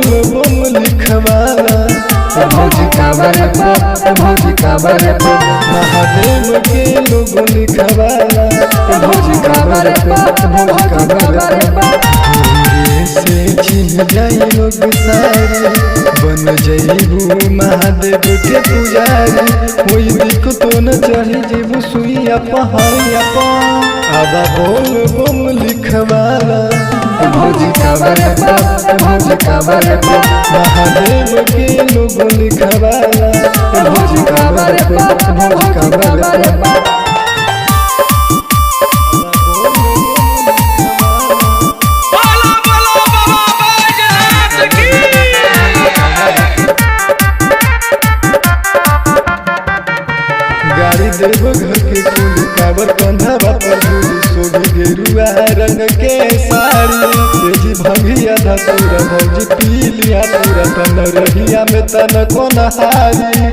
बोल बम लिखवाला भौजी कांवर पे भौजी कांवर पे महादेव के लोग लिखवाला भौजी कांवर पे भौजी कांवर पे से चिन्ह जाई लोग सारे बन जईबू महादेव के पुजारी कोई दिक्कत तो न चढ़ी जेबू सुइया पहाड़िया पर आबा बोल बम लिखवाला भौजी कांवर पे भौजी कांवर पे महादेव के लोग लिखवाला भौजी कांवर पे भौजी कांवर पे गाड़ी देव घर के कुल काबर कंधा पर झूली सोभी गेरुआ रंग के साड़ी तेजी भंगिया धतूरा भौजी पी लिया पूरा तन रहिया में तन को नहारी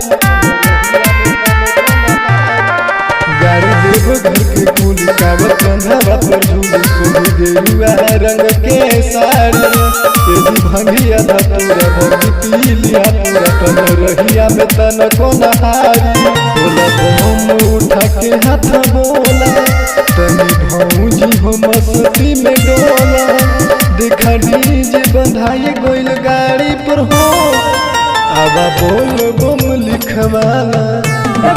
गाड़ी देव घर के कुल काबर कंधा पर झूली सोभी गेरुआ रंग के साड़ी तेजी भंगिया धतूरा भौजी पी लिया पूरा तन रहिया में तन को नहारी बोला बम उठा के हाथ बोला तनी भौजी हो मस्ती में डोला देखा डीजे बंधाई गोइल गाड़ी पर हो आबा बोल बम लिखवाला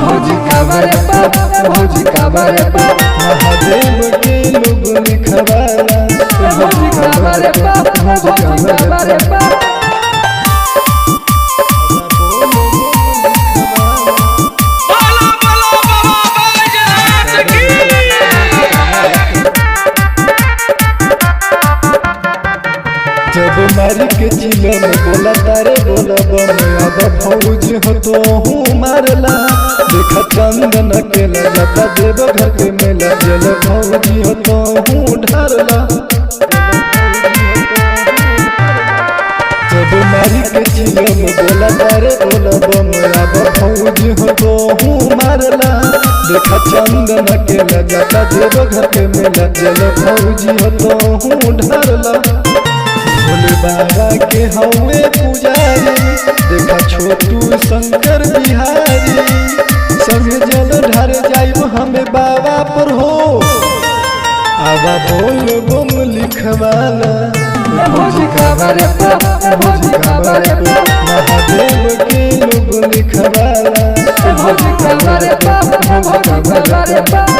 भौजी कांवर पे भौजी कांवर पे महादेव के लोग लिखवाला भौजी कांवर पे भौजी कांवर पे जब मारी के चिलम बोला तारे बोला बम अब फौज हो तो हूँ मारला देखा चंदन केला जता देव घर के मेला जल फौजी हो तो हूँ ढारला जब मारी के चिलम बोला तारे बोला बम अब फौज हो तो हूँ मारला देखा चंदन केला जता देव घर के मेला जल फौजी हो तो हूँ ढारला भोले बाबा के हवे पुजारी देखा छोटू शंकर बिहारी संग जल ढार जाइब हमें बाबा पर हो आबा बोल बम लिखवाला भौजी कांवर पे भौजी कांवर पे महादेव के लोग लिखवाला भौजी कांवर पे भौजी कांवर पे